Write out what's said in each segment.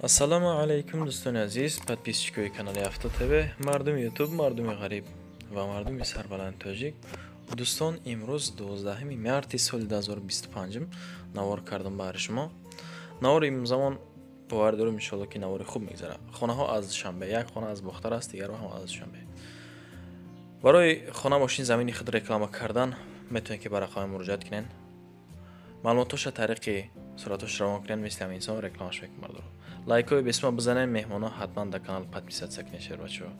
ассалому алайкум дӯстони азиз, подписчикои канали Авто ТВ, мардуми ютуб, мардуми ғариб ва мардуми сарбаланд тоҷик. дӯстон, имрӯз 12 марти соли 2025 навор кардам баҳри шумо. навори имзамон бовар дорем иншоалло ки навори хуб мегзарад. хонаҳо аз Душанбе, як хона аз Бухтар аст, дигар ҳам аз Душанбе. барои хона мошин замини худ реклама кардан метавонед ки ба рақами муроҷиат кунед. маълумотоша тариқи суратош равон кунед, мисли ҳамин инсон рекламаш мекунад. лайкои бесма бизанед, меҳмоно ҳатман дар канал подписатсия кунед шер бачаҳо.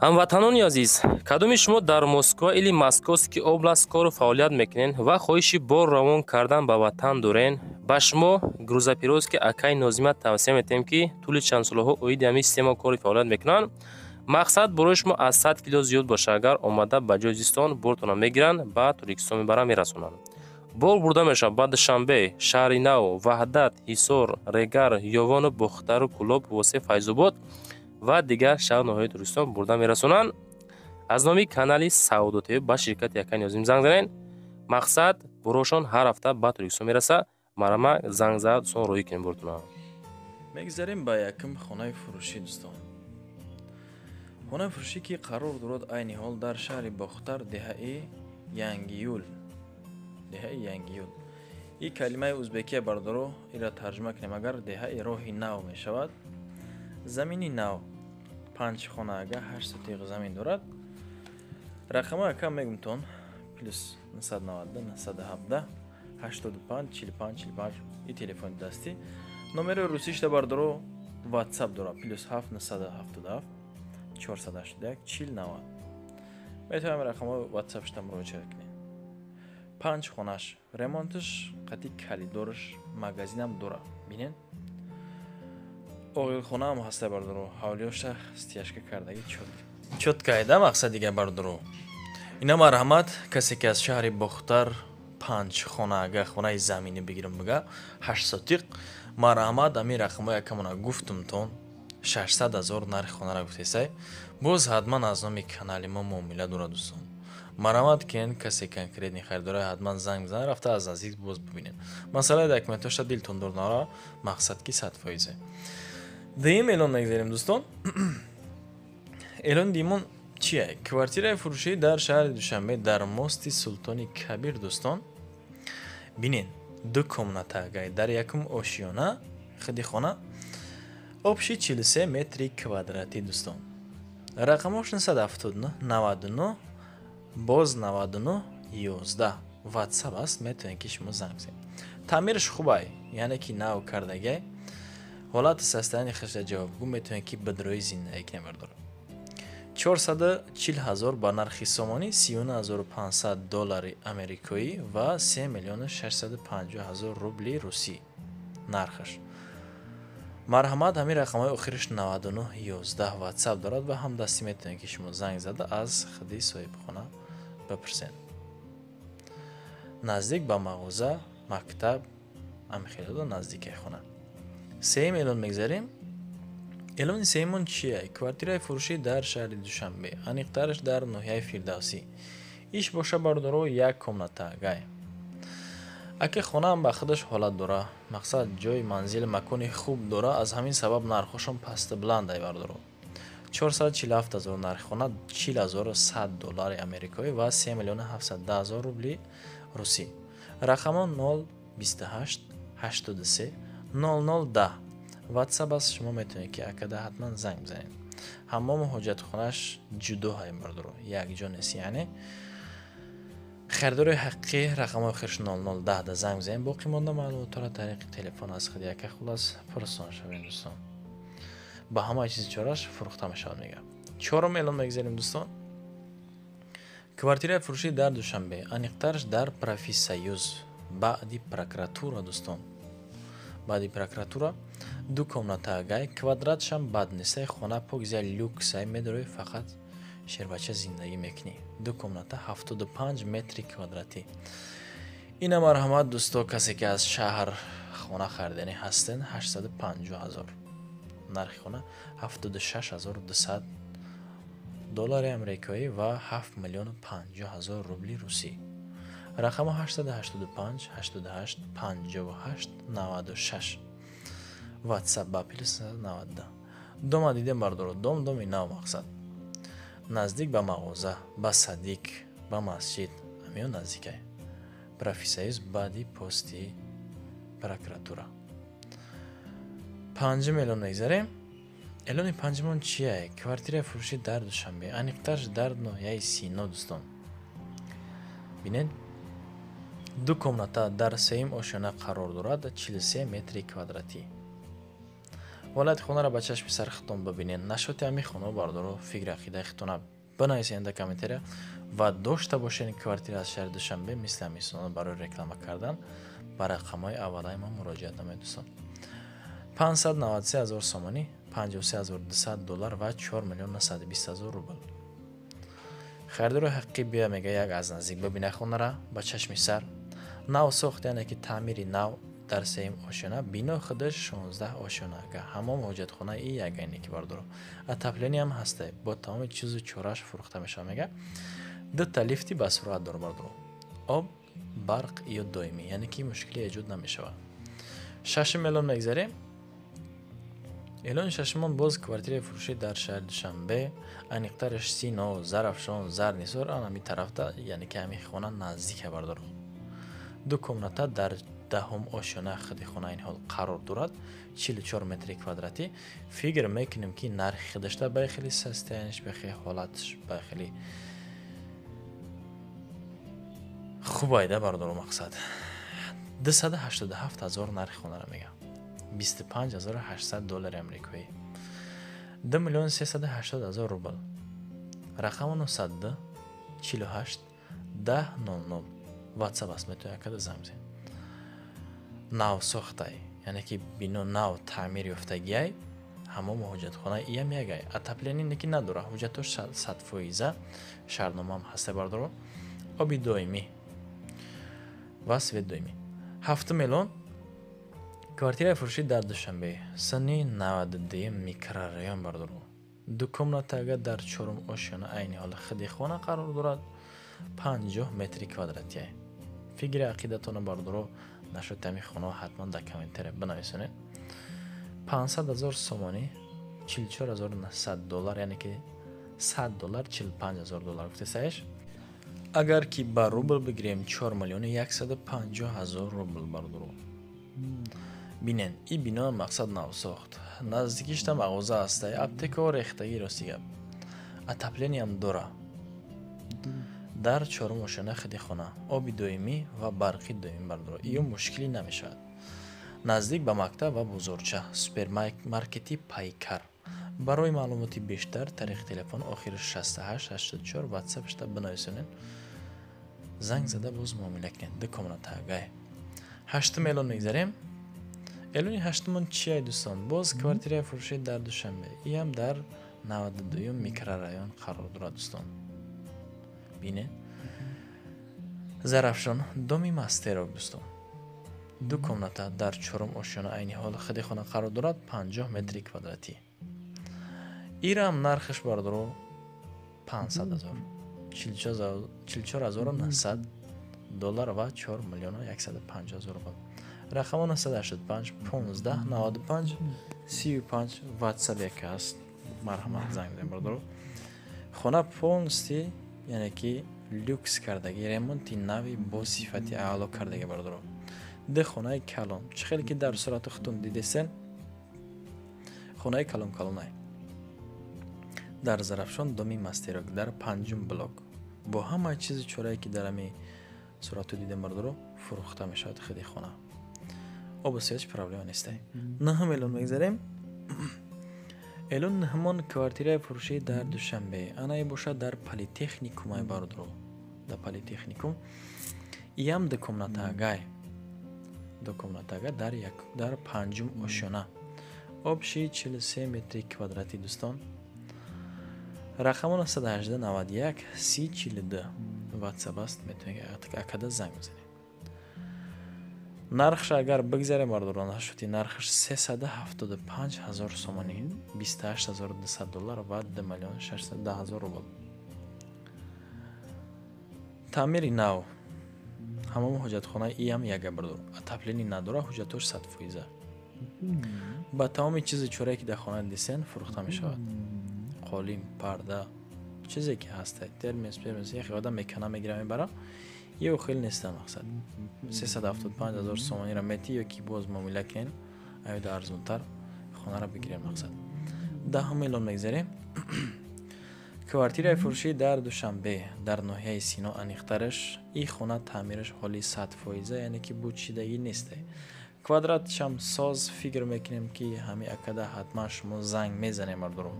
ҳамватанони азиз, кадоми шумо дар Москва или Московский област кору фаъолият мекунед ва хоҳиши бор равон кардан ба ватан дорен, ба шумо грузопировски акаи Нозима тавсия метем ки тӯли чандсолаҳо оиди ҳамин система кори фаъолият мекунанд. мақсад барои шумо аз 100 кило зиёд боша, агар омада ба ҷои зистон бортона мегиранд, ба Туркистон мебаранд, мерасонанд. бор бурда мешавад ба Душанбе, Шаҳри Нав, Ваҳдат, Ҳисор, Регар, Ёвону, Бухтару, Кӯлоб, Восе, Файзобод ва дигар шаҳрноҳои Туркистон бурда мерасонанд. аз номи канали Саудо ТВ ба ширкати Акаи Нозим занг занед. мақсад борошон ҳар ҳафта ба Туркистон мераса. марама занг зад дӯстон роҳӣ кунед бортона. мегзарем ба якум хонаи фурӯшӣ дӯстон. хонаи фурӯшӣ ки қарор дорад айни ҳол дар шаҳри Бухтар, деҳаи Янгиюл. и калимаи ӯзбекия бардоро ира тарҷума кунем, агар деҳаи роҳи нав мешавад. замини нав 5 хона, агар 8 сотиқ замин дорад. рақамҳои кам мегум тон плюс 990 917 85 45 45 и телефони дастӣ. номери русишта бардоро ватсап дорад плюс 7 977 481 4090. метавонем рақамҳои ватсапшта муроҷиат кунем. 5 хонаш ремонтиш қати калидориш магазинам дора. бинен оғилхонаам ҳаста бардоро ҳавлиёша стияшка кардаги чотка айда мақсад дига бардоро. ина марҳамат касе ки аз шаҳри Бухтар 5 хона, агар хонаи заминӣ бигирам бага 8 сотиқ, марҳамат ами рақамҳои якамона гуфтумтон 600 000 нархи хонара гуфтесай. боз ҳатман аз номи канали мо муомила дора дӯстон. марҳамат кунед, касе конкретни харидора ҳатман занг бизанед, рафта аз наздик боз бибинед. масъалаи документоша дилтон дор нора, мақсад ки 100%. дуюм эълон мегзарем дӯстон. эълони дуюмон чие? квартираи фурӯшӣ дар шаҳри Душанбе дар мости Султони Кабир дӯстон. бинен 2 комната гай дар якум ошиёна худи хона, обши 43 метри квадратӣ дӯстон. рақамош 979 99 боз 99 11 ватсап аст, метавонед ки шумо занг бизанед. таъмириш хубай, яъне ки нав кардагай, ҳолати состоянии худша ҷавобгӯ, метавонед ки бидрои зиндаги кунед бардоред. 440 000 ба нархи сомонӣ, 39 500 доллари америкоӣ ва 3 650 000 рубли русӣ нархаш. марҳамат ҳамин рақамҳои охириш 99 11 ватсап дорад ва ҳамдастӣ метавонед ки шумо занг зада аз худи соҳибхона бипурсед. наздик ба мағоза, мактаб, амхелода наздикаи хона. сеюм эълон мегзарем. эълони сеюмон чие? квартираи фурӯшӣ дар шаҳри Душанбе, аниқтараш дар ноҳияи Фирдавсӣ. иш боша бардоро 1 комната гай. аки хонаам ба худаш ҳолат дора, мақсад ҷои манзил макони хуб дора, аз ҳамин сабаб нархошон пасту бландай бардоро. 447 000 нархи хона, 40 100 доллари америкоӣ ва 3 710 000 рубли русӣ. рақамон 028 83 0010 ватсап аст. шумо метавонед ки акада ҳатман занг бизанед. ҳаммому ҳоҷатхонаш ҷудо ҳай бардоро, якҷо нест. яъне харидори ҳақиқӣ рақамҳои охираш 0010 да занг бизанед. боқӣ монда маълумотро тариқи телефон аз худи яка хулос пурсон шавем дӯстон. ба ҳамаи чизи чораш фурӯхта мешавад мегӯям. чорум эълон мегзарем дӯстон. квартираи фурӯшӣ дар Душанбе, аниқтараш дар Профисоюз баъди прокуратура дӯстон. баъди прокуратура 2 комната гай, квадратшам бад нестай, хона покзия люксай, медорои фақат шербача зиндагӣ мекунӣ. 2 комната 75 метри квадратӣ. ина марҳамат дӯсто, касе ки аз шаҳр хона харидани ҳастен 850 000 нархи хона 76 200 доллари америкоӣ ва 7 50 000 рубли русӣ. рақам 885 88 58 96 ватсап ба плюс 92 дома дидем бардоро доми нав мақсад наздик ба мағоза ба садик ба масҷид амиё наздикай профессионист баъди пости прокуратура 5 миллион мегзарем. اعلان پنجمون چیه؟ کвартира فروشی در دوشنبه انیقترش در ناحیه سینا دوستان. بینید دو کمناته در سیم آشیانه قرار دارد 43 متر کвадрати. ولایت خونه را به چشم سر خودتان ببینید. نشاط همین خونه بردارو فکر عقیده خودتان بنویسید در کامنتری و داشته باشین کвартира از شهر دوشنبه مثل همیشون برای رکلام کردن با رقم‌های اولیه ما مراجعه نمایید دوستان. 593,000 сомонӣ 53,200 доллар ва 4,920,000 рубл. Харидори ҳақиқӣ биё мега як аз наздик бибина хонара ба чашми сар. Нав сохт яъне ки таъмири нав дар сеюм ошиёна бино худаш 16 ошиёна ага ҳамом ҳоҷатхона и ягайне ки бардоро. Отопление ҳам ҳастай бо тамоми чизу чораш фурӯхта мешавад мега. Дута лифти ба сурат дор бардоро. Об, барқ ё доимӣ яъне ки мушкиле эҷод намешавад. 6 миллион мегзарем. اعلان ششمان باز کвартира فروشی در شهر دوشنبه انیقترش سینا زرافشان زرنیسار آن همی طرف ده یعنی که همی خانه نزدیک بردارو دو کمناته در دهم آشیانه خود خانه این حال قرار دارد 44 متر کвадрати فکر میکنیم که نرخ خودش ده به خیلی سسته یعنیش به خیلی حالتش به خیلی خوب ایده بردارو مقصد 287,000 نرخ خانه را میگم 25,800 دلار امریکایی 2,380,000 روبل رقم 910 48 1000 واتساپ است میتونی کد زنگ بزنی ناو ساخته یعنی که بینو ناو تعمیر یافتگی همون حاجتخانه ای میگه اتاپلینی نکی نداره حاجتش 100% شهرنامه هم هسته بردارو آبی دائمی واسه دائمی 7 میلیون کвартира фурӯшӣ дар душанбе санни 92 микрорайон бардоро ду комнатага дар чорум ошиёна айни ҳоли худи хона қарор дорад 50 метри квадрати фикри ақидатона бардоро нашоти ҳами хонаҳо ҳатман дар комментаре бинависонед 500,000 сомонӣ 44,900 доллар яъне ки 100 доллар 45,000 доллар гуфте саҳиш агар ки ба рубл бигирем 4,150,000 рубл бардоро бинен и бино мақсад нав сохт наздикишта мағоза ҳастай аптека рехтагӣ рости гап отоплениям дора дар чорум ошиёна худи хона оби доимӣ ва барқи доимӣ бардоро ё мушкилӣ намешавад наздик ба мактаб ва бузорча супермаркети пайкар барои маълумоти бештар тариқи телефон охири 6884 ватсапшта бинависонед занг зада боз муомила кунед дукомнатагай 8 миллион мегзарем اعلان هشتمون چیه دوستان باز کвартира فروشی در دوشنبه ای هم در 92 میکرورایون قرار دارد دوستان بینه زرافشان دومی مستراب دوستان دو کمناته در چهارم آشیانه عینی حال خودی خانه قرار دارد 50 متر کвадрати ایرا هم نرخش بردارو 500,000 44,900 دلار و 4,150,000 روبل رقم 985 15 95 35 واتساپ یک است مرحمت زنگ بزنید برادر خانه پونستی یعنی که لوکس کردگی ремонти نوی با صفتی اعلا کردگی برادر ده خانه کلان چه خیلی که در صورت خودتون دیدین خانه کلان کلانه در زرافشان دومی مسترک در پنجم بلاک با همه چیز چورایی که در امی صورتو دیدن برادر فروخته میشود خیلی خانه обоси ҳеҷ проблема нестай 9 миллион мегзарем элон нҳамон квартираи фурӯшии дар душанбе анае бошад дар политехникумай бардоро дар политехникум иам дукомнатагай дар панҷум ошиёна обши 43 метри квадрати дӯстон рақам 918 91 3042 ватсап аст метавонед акада занг бизанед нархш агар бигзарем бардорон шуди нархш 375,000 сомонӣ 28,200 доллар ва 2,610,000 рубл таъмири нав ҳамоми ҳоҷатхонаи иам яга бардор. Отопление надора, ҳуҷҷатош 100%. ба тамоми чизи чорае ки дар хона дисен фурӯхта мешавад. Қолим, парда, чизе ки ҳаста, термис, яхе одам мекана мегира мебара. Ё хел неста мақсад. 375,000 сомонира мети ёки боз муомила кунен, аёда арзонтар хонара бигирен мақсад. 10 миллион мегзарем. Квартираи фурӯшӣ дар Душанбе дар ноҳияи Сино аниқтараш и хона таъмираш ҳоли 100%, яъне ки бучидагӣ несте. Квадратшам соз фикр мекунем ки ҳами акада ҳатман шумо занг мезанем мардуро.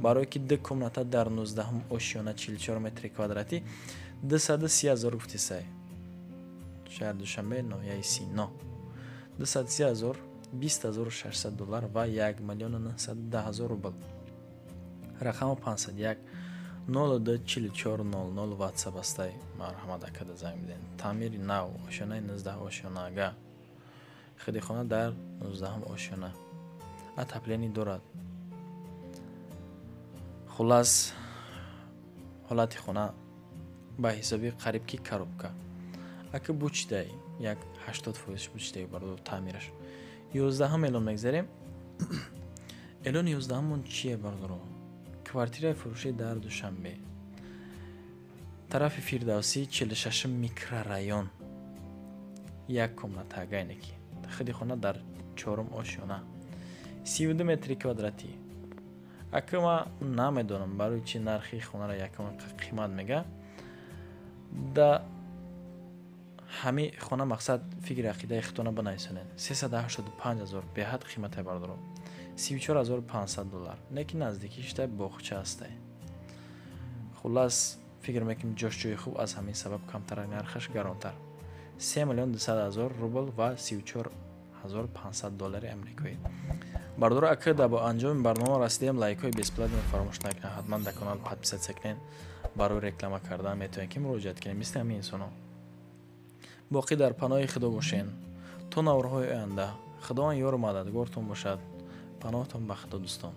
Барое ки 2 комната дар 19 ошиёна 44 метри квадратӣ 230,000 гуфти сай. Шаҳр Душанбе ноҳияи Сино 230,000 $20,600 ва $1,910,000 рубл. Рақамо 501 024400 WhatsApp астаи марҳамат акада занг биден. Таъмири нав ошиёнаи 19 ошиёнага. Хидихона дар 19 ошиёна. Отопление дорад. Хулас ҳолати хона ба ҳисоби қариб ки коробка. Ака бучидай як 80% бучидай бардо таъмираш. 11 миллион мегзарем. Элон 11 мон чие бардоро? Квартираи фурӯшӣ дар Душанбе. Тарафи Фирдавсӣ 46 микрорайон. Як комната гайнеки. Хидихона дар 4 ошиёна. 32 метри квадратӣ. Ака ма намедонам барои чи нархи хонара якам қимат мега. Да ҳами хона мақсад фикри ақидаи хитона банависонен. 385,000 беҳад қимате бардоро. $24,500. Неки наздикишта бохча астай. Хулас фикр мекунем ҷошҷои хуб аз ҳамин сабаб камтар нархаш гаронтар. $3,200,000 рубл ва $24,500 амрикоӣ. Бардора ака да бо анҷоми барнома расидем. Лайкҳои бесплатно фаромӯш накунед. ҳатман дар канал подписатсия кунед. Барои реклама кардан метавонед ки муроҷиат кунед мисли ҳамин инсоно. боқӣ дар паноҳи Худо бошен то наврҳои оянда. Худованд ёру мададгортон бошад. پناهتان به خدا دوستان.